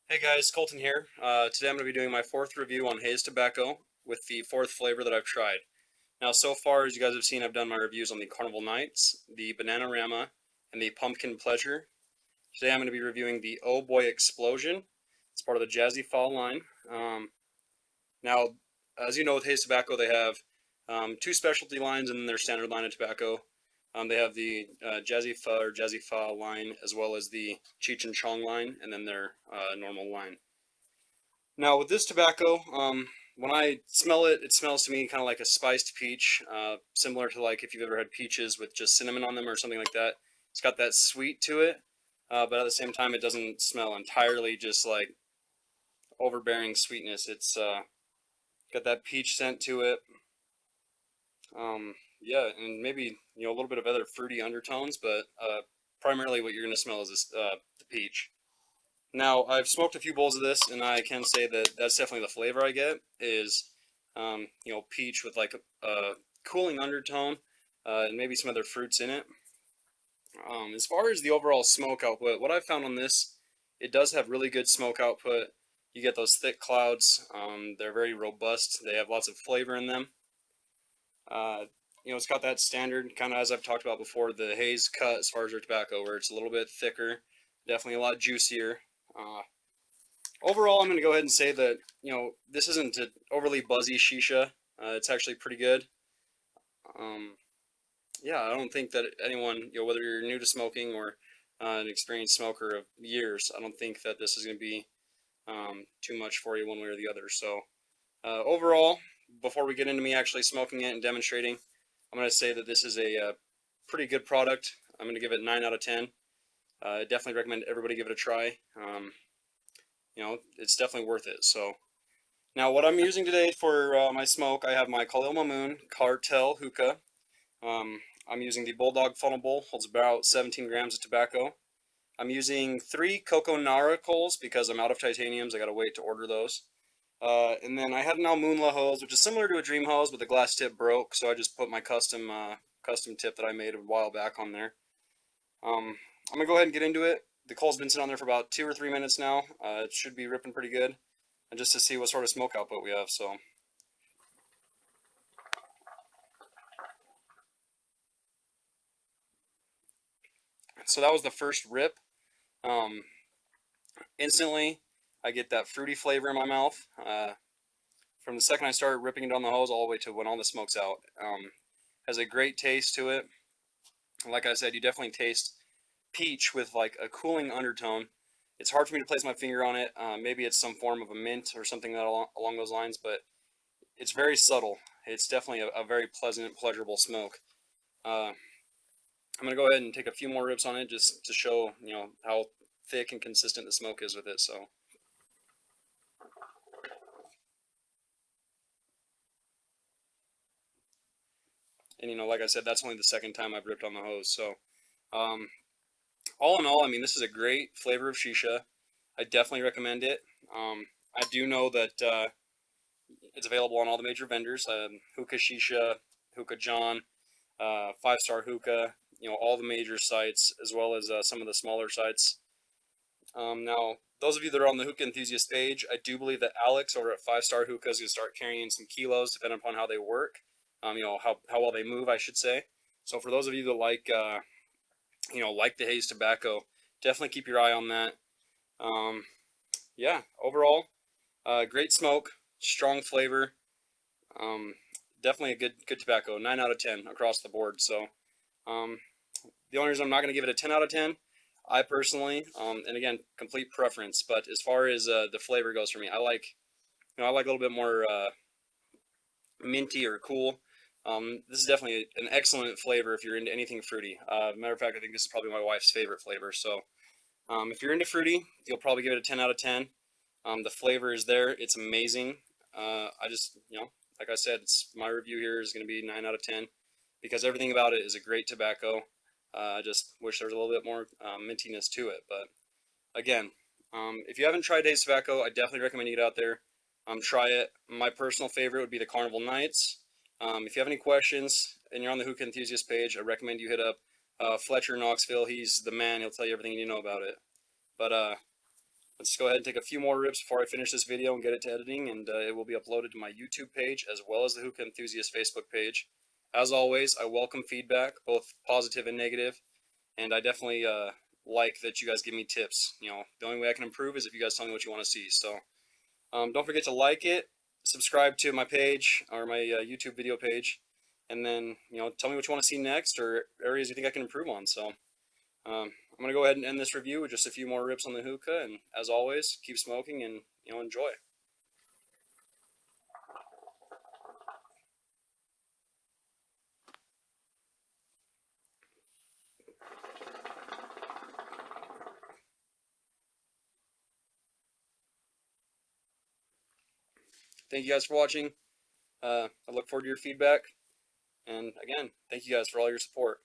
Hey guys, Colton here. Today I'm going to be doing my fourth review on HAZE tobacco with the fourth flavor that I've tried. Now, so far, as you guys have seen, I've done my reviews on the Carnival Nights, the Bananarama, and the Pumpkin Pleasure. Today I'm going to be reviewing the Oh Boy Explosion. It's part of the Jazzy Fall line. Now, as you know, with HAZE tobacco, they have two specialty lines and then their standard line of tobacco. They have the Jazzy Fa or Jazzy Fa line, as well as the Cheech and Chong line, and then their normal line. Now with this tobacco, when I smell it, it smells to me kind of like a spiced peach, similar to like if you've ever had peaches with just cinnamon on them or something like that. It's got that sweet to it, but at the same time, it doesn't smell entirely just like overbearing sweetness. It's got that peach scent to it. Yeah, and maybe a little bit of other fruity undertones, but primarily what you're gonna smell is the peach. Now, I've smoked a few bowls of this, and I can say that that's definitely the flavor I get is, peach with like a cooling undertone, and maybe some other fruits in it. As far as the overall smoke output, what I've found on this, it does have really good smoke output. You get those thick clouds. They're very robust. They have lots of flavor in them. Uh, it's got that standard kind of, as I've talked about before, the haze cut as far as their tobacco, where it's a little bit thicker, definitely a lot juicier. Overall, I'm going to go ahead and say that, this isn't an overly buzzy shisha. It's actually pretty good. Um, yeah, I don't think that anyone, whether you're new to smoking or an experienced smoker of years, I don't think that this is going to be too much for you one way or the other. So, overall, before we get into me actually smoking it and demonstrating, I'm going to say that this is a pretty good product. I'm going to give it 9 out of 10. I definitely recommend everybody give it a try. It's definitely worth it. So, now, what I'm using today for my smoke, I have my Khalil Mamoon Cartel Hookah. I'm using the Bulldog Funnel Bowl, holds about 17 grams of tobacco. I'm using 3 Coco Nara coals because I'm out of titaniums. I gotta wait to order those. And then I had an Almunla hose, which is similar to a Dream hose, but the glass tip broke, so I just put my custom tip that I made a while back on there. I'm gonna go ahead and get into it. The coal's been sitting on there for about 2 or 3 minutes now. It should be ripping pretty good, and just to see what sort of smoke output we have. So that was the first rip. Um, Instantly, I get that fruity flavor in my mouth. From the second I started ripping it down the hose all the way to when all the smoke's out. Has a great taste to it. Like I said, you definitely taste peach with like a cooling undertone. It's hard for me to place my finger on it. Maybe it's some form of a mint or something that along those lines, but it's very subtle. It's definitely a very pleasant, pleasurable smoke. Uh, I'm gonna go ahead and take a few more rips on it just to show, how thick and consistent the smoke is with it. So, and like I said, that's only the second time I've ripped on the hose. So, um, all in all, I mean, this is a great flavor of shisha. I definitely recommend it. I do know that it's available on all the major vendors: Hookah Shisha, Hookah John, Five Star Hookah. All the major sites, as well as some of the smaller sites. Now, those of you that are on the hookah enthusiast page, I do believe that Alex over at Five Star Hookah is going to start carrying some kilos, depending upon how they work. How well they move, I should say. So for those of you that like the haze tobacco, definitely keep your eye on that. Um, yeah, overall, great smoke, strong flavor. Um, Definitely a good tobacco. 9 out of 10 across the board. So, um, the only reason I'm not going to give it a 10 out of 10, I personally, and again, complete preference, but as far as the flavor goes for me, I like a little bit more minty or cool. This is definitely an excellent flavor if you're into anything fruity. Matter of fact, I think this is probably my wife's favorite flavor. So, if you're into fruity, you'll probably give it a 10 out of 10. The flavor is there. It's amazing. I just, like I said, my review here is going to be 9 out of 10 because everything about it is a great tobacco. I just wish there was a little bit more mintiness to it. But again, if you haven't tried HAZE tobacco, I definitely recommend you get out there. Try it. My personal favorite would be the Carnival Nights. If you have any questions and you're on the Hookah Enthusiast page, I recommend you hit up Fletcher Knoxville. He's the man. He'll tell you everything you need to know about it. But Let's go ahead and take a few more rips before I finish this video and get it to editing, and it will be uploaded to my YouTube page as well as the Hookah Enthusiast Facebook page. As always, I welcome feedback, both positive and negative, and I definitely like that you guys give me tips. You know, the only way I can improve is if you guys tell me what you want to see. So don't forget to like it, subscribe to my page or my YouTube video page, and then tell me what you want to see next or areas you think I can improve on. So I'm gonna go ahead and end this review with just a few more rips on the hookah, and as always, keep smoking and enjoy. Thank you guys for watching. I look forward to your feedback, and again, thank you guys for all your support.